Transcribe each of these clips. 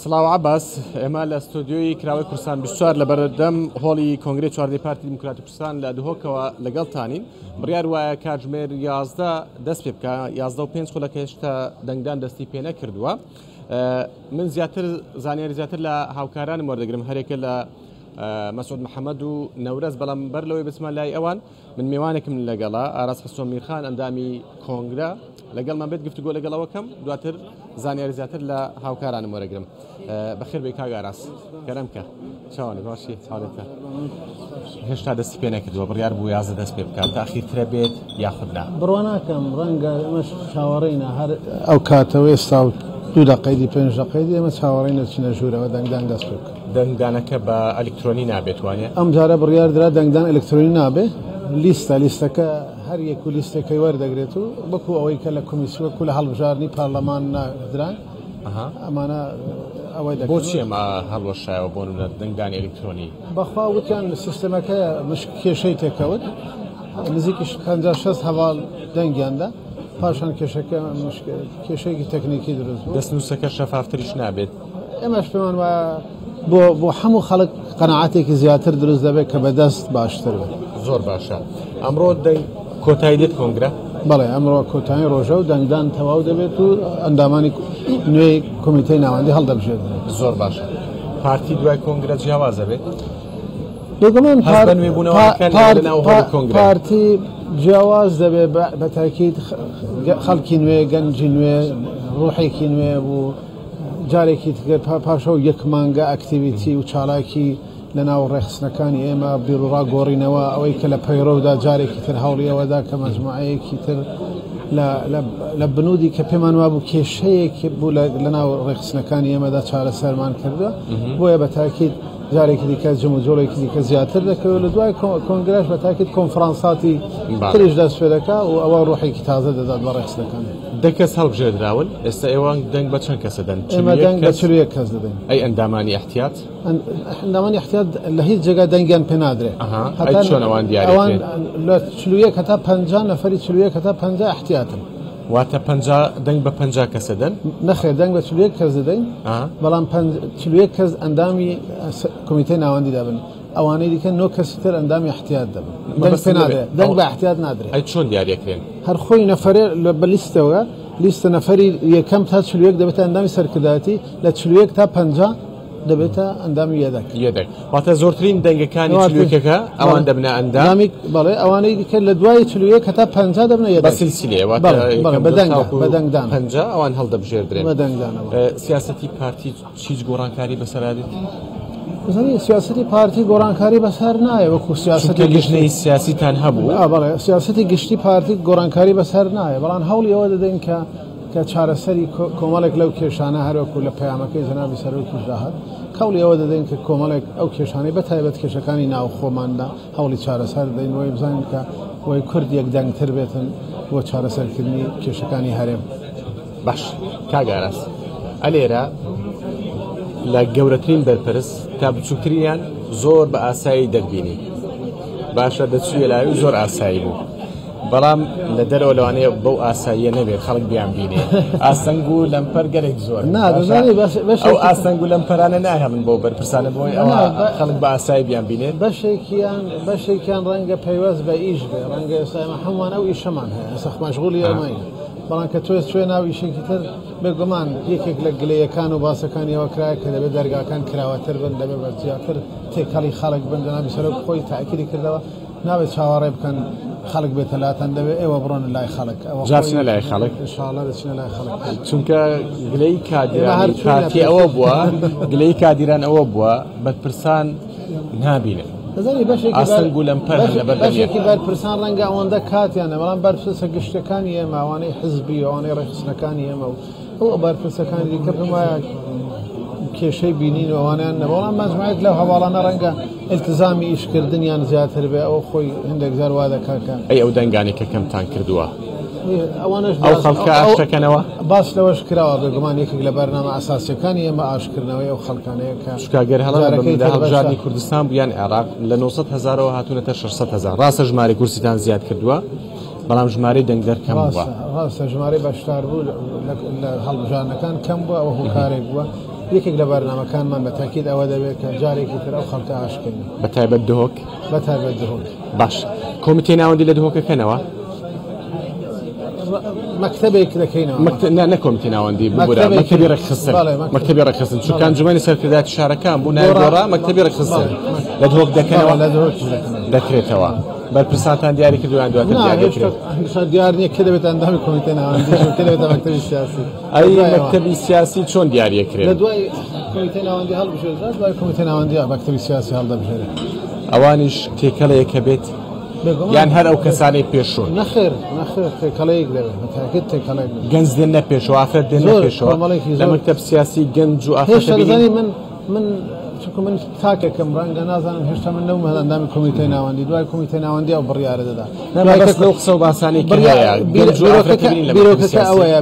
سڵاو عباس ئێمە لە ستۆدیۆی کراوەی کوردستان 24 لە بەردەم هۆڵی کۆنگرێ چواردەی پارتی دیموکراتی کوردستان لە دوهۆکەوە لەگەڵتانین. بڕیار وایە کاتژمێر 11 دەست پێ بکە 11 و 5 خولەکە هێشتا دەنگدان دەستی پێ نەکردووە. من زیاتر زانیاری زیاتر لە هاوکارانم وەردەگرم هەرێکە لە مەسعود محەممەد و نەورەز، بەڵام بەر لەوەی بچمە لای ئەوان من میوانێکم لەگەڵا ئاراس حەسۆ میرخان ئەندامی کۆنگرە لەگەڵمان بێت گفتوگۆ لەگەڵەوەکەم دواتر زانیاری زیاتر لە هاوکارانم وەرەگرم. بەخێر بێ کاک ئاراس گەرم کە چاوانێ باشی چاڵێتە هێشتا دەستی پێ نەکردووە بڕیار بوو 11 دەست پێ بکات تاخیرترە بێت یاخود نا بڕوا ناکەم ڕەنگە ئەمەش چاوەڕێینە هەر ئەو کاتەوە ئێستا و 2 دقەیەی 5 دقەیەی ئەمە چاوەڕێینە چنە ژوورەوە دەنگدان دەست پێ بکە. دەنگدانەکە بە ئەلکترۆنی نابێت وانێ ئەم جارە بڕیار درا دەنگدان ئەلکترۆنی نابێ، لیستەکە هەر یەک و لیستەکەی وەردەگرێت و بەکو ئەوەی کە لە کۆمیسیۆ کو لە هەڵبژارنی پارلەمان نادران ئەمانە ئەوەی دەکەن. بۆچی ئەمە هەڵوەشایەوە بۆ دەنگدانی ئەلکترۆنی؟ بەخوا وتیان سیستەمەکە کێشەی تێکەوت نزیکی 50-60 هەواڵ دەنگیاندا پاشان کێشەیەکی تەکنیکی دروست بوو. دەستنووسەکە شەفافتریش نابێت. ئێمەش پێمان وایە بۆ هەموو خەڵک قەناعەتێکی زیاتر دروست دەبێت کە بەدەست باشتر بێت. زۆر باشە. ئەمڕۆ کۆتایی دێت کۆنگرە؟ بەڵێ ئەمڕۆ کۆتایی ڕۆژە و دەنگدان تەواو دەبێت و ئەندامانی نوێی کۆمیتەی ناوەندی هەڵدەبژێت. زۆر باشە. پارتی دوای کۆنگرە جیاوازە بێت؟ بێگومان کۆنگرە پارتی جیاواز دەبێت بە تاکید خەڵکی نوێ گەنجی نوێ ڕوحێکی نوێ بوو جارێکی تر پاشە و یەک مانگە ئەکتیڤیتی و چالاکی لە ناو ڕێخستنەکانی ئێمە بیرڕا گۆڕینەوە ئەوەی کە لە پەیڕۆدا جارێکی تر هەوڵی ئەوەدا کە مەجموعەیەکی تر لە بنودی کە پێمان وابوو کێشەیەکی بوو لە ناو ڕێخستنەکانی ئێمەدا چارەسەرمان کردووە بۆیە بە تاکید جارێکی دیکە جمع و جۆڵێکی دیکە زیاتر دەکەوێت لە دوای کۆنگرەش بە تاکید کۆنفرانساتی تریش دەست پێ دەکا و ئەوە ڕوحێکی تازە دەدات بە ڕێخستنەکان. دەکەس هەڵبژێردراون ئێستا ئێوە دەنگ بە چەند کەسە دەن؟ ئێمە دەنگ بە 41 کەس دەدەین. ئەی ئەندامانی احتیاط؟ ئەندامانی احتیاط لە هیچ جێگا دەنگیان پێ نادرێت. چۆن ئەوان دیاری لە 41 هەتا 50 نەفەری 41 هەتا 50 احتیاطن. واتە 50 دەنگ بە 50 کەسە دەن؟ نەخێر دەنگ بە 41 کەس دەدەین، بەڵام 41 کەس ئەندامی کۆمیتەی ناوەندی دەبن، ئەوانەی دیکە 9 کەسی تر ئەندامی احتیاط دەبن. دەنگ بە احتیاط نادرێت. ئەی چۆن دیاریەکرێن؟ هەر خۆی نەفرێ بە لیستەوە لیستە نەفەری یەکەم تا 41 دەبێتە ئەندامی سەرکردایەتی، لە 41 تا 50 دەبێتە ئەندامی یەدەک. واتە زۆرترین دەنگەکانی 41ەکە ئەوان دەبنە ئەندامی. بەڵێ ئەوانەی دیکە لە دوای 41 هەتا 50 دەبنە یەدەک. بە سیلسیلەیە بەدەنگدان 50 ئەوان هەڵدەبژێردرێن. بەدەنگدانەوە. سیاسەتی پارتی هیچ گۆڕانکاری بەسەرادێت؟ بزانین سیاسەتی پارتی گۆڕانکاری بەسەر نایە وەکو سیاسەتی گشتەی سیاسیتان هەبوو. بەڵێ سیاسەتی گشتی پارتی گۆڕانکاری بەسەر نایە، بەڵام هەوڵی ئەوە دەدەین کە چارەسەری کۆمەڵێک لەو کێشانە هەروەکو لە پەیامەکەی جەنابی سەرۆکی داهات هەوڵی ئەوە دەدەین کە کۆمەڵێک ئەو کێشانەی بەتایبەت کێشەکانی ناو خۆماندا هەوڵی چارەسەر دەین وی بزانین کە وی کورد یەک دەنگتر بێتن بۆ چارەسەرکردنی کێشەکانی هەرێم. باش کاک ئاراس ئەلێرە لە گەورەترین بەرپرس تا بچووکتریان زۆر بە ئاسایی دەبینی، باشە دەچوویە لای زۆر ئاسایی بوو، بەڵام لە دەرەوە لەوانەیە بەو ئاساییە نەبێت خەڵک بیان بینێ. ئاسەنگ و لەمپەر گەلێک زۆر ئەو ئاسەنگ و لەمپەرانە ناهێمن بۆ بەرپرسانە بۆی ئەوە خەڵک بە ئاسایی بیان بینێت. بەشێکیان ڕەنگە پەیوەست بە ئیش بێ، ڕەنگە ئێستا هەمووان ئەو ئیشەمان هەیە سەخت مەشغوڵی ئەمەیە، بەڵام کە تۆ توێ ناو ئیشێکی تر بێگومان یەکێک لە گلەیەکان و باسەکانی ئەوە کرایە کە دەبێت دەرگاکان کراوەتر بن، دەبێت بە زیاتر تێکەڵی خەڵک بن. جەنابی سەرۆک خۆی تاکیدی کردەوە ناوێت چاوەڕێ بکەن خەڵک بێتە لاتەن، دەبێت ئێوە بڕۆن لای خەڵک جارچنە لای خەڵک ئینشاءالله دەچنە لای خەڵک، چونکە گلەی کادیران پارتی ئەوە بووە گلەی کادیران ئەوە بووە بەرپرسان نابینن. بەشێکی بەرپرسان ڕەنگە ئەوەندە کاتیانە، بەڵام بەرپرسە گشتەکانی ئێمە ئەوانەی حزبی ئەوانەی ڕێخستنەکانی ئێمە و ئەو بەرپرسەکانی دیکە پێم وایە کێشەی بینین و ئەوانیان نە، بەڵام مەجموعەیەک لەو هەواڵانە ڕەنگە ئیلتزامی ئیشکردنیان زیاتر بێ، ئەو خۆی هەندێک جار وا دەکات. ئەو دەنگانی کە کەمتان کردووە ئەوانش ئەو خەڵکە ئاشتەکەنەوە باس لەوەش کراوە بێگومان یەکێک لە بەرنامە ئاساسیەکانی ئێمە ئاشکردنەوەی ئەو خەڵکانەیە کە شکاگەر هەڵبژاردننی کوردستان بوو یان عێراق لە 900,000ەوە هاتوونەتە 600,000. ڕاستە ژمارەی کورسیتان زیاد کردووە، بەڵام ژمارەی دەنگدەر کەم بووە. ڕاستە ژمارەی بەشدار بوو لە هەڵبژاردنەکان کەم بووە ئەوە هۆکارێک بووە یەکێک لە بەرنامەکانمان بە تاکید ئەوە دەبێت کە جارێکی تر ئەو خەڵکە ئاشکەین بەتایبەت دهۆک بەتایبەت دهۆک باش کۆمیتەی ناوەندی لە دهۆکەکەنەوە مەکتەبێک دەکەینەوە نە کۆمیتەی ناوەندی مەکتەبی ڕێکخستن مەکتەبی ڕێکخستن چونکە ئەنجومەنی سەرکردایەتی شارەکان بوو نایگۆڕا مەکتەبی ڕێکخستن لە دهۆک دەکەنەوە دەکرێتەوە بەرپرسانتان دیاری کردویان دواتر دیار نییە کە دەبێت ئەندامی کۆمیتەی ناوەندی کە دەبێت مەکتەبی سیاسی ئەی مەکتەبی سیاسی چۆن دیاریەکرێت لە دوای کۆمیتەی ناوەندی هەڵبژێردرا دوای کۆمیتەی ناوەندی مەکتەبی سیاسی هەڵدەبژێرێت ئەوانیش تێکەڵەیەکە بێت یان هەر ئەو کەسانەی پێشون نەخێر تێکەڵەیەک دەبێت بەتاکید تێکەڵەیەک گەنج دێن نەپێشەوە ئافرەت دێن نەپێشەوە لە مەکتەب سیاسی گەنج و ئافرەت من چونکە من تاکێکم ڕەنگە نازانم هێشتا من نەومە ئەندامی کۆمیتەی ناوەندی دوای کۆمیتەی ناوەندی ئەو بڕیارە دەدا لەو قسە و باسانەی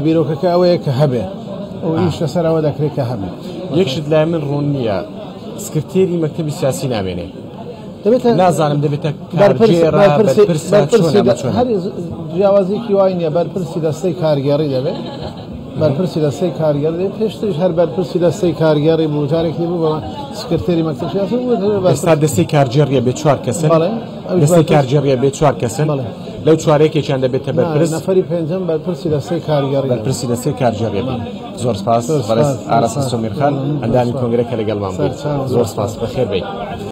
بیرۆکەکە ئەوەیە کە هەبێ ئەو ئیش لەسەر ئەوە دەکرێت کە هەبێ یەکشت لای من ڕوون نییە سکرتێری مەکتەبی سیاسی نامێنێ نازانم دەبێتە هەر جیاوازێکی وای نییە بەرپرسی دەستەی کارگەڕی دەبێت بەرپرسی دەستەی کارگەڕی پێشتریش هەر بەرپرسی دەستەی کارگەڕی بوو جارێکی بوو بە سکرتێری مەکتەب سیاسی ئێستا دەستەی کارگەڕیە بێ 4 کەسن دەستەی کارگەڕیە بێ 4 کەسن لەو چوارەیەکێکیان دەبێتە بەرپرس نەفەری پێنجەم بەرپرسی دەستەی کارگەڕی بەرپرسی دەستەی کارگەڕیە زۆر سپاس بەڕێز ئارەستا سۆمیرخان ئەندامی کۆنگرەکە لەگەڵمان بوو زۆر سپاس بەخێر بێت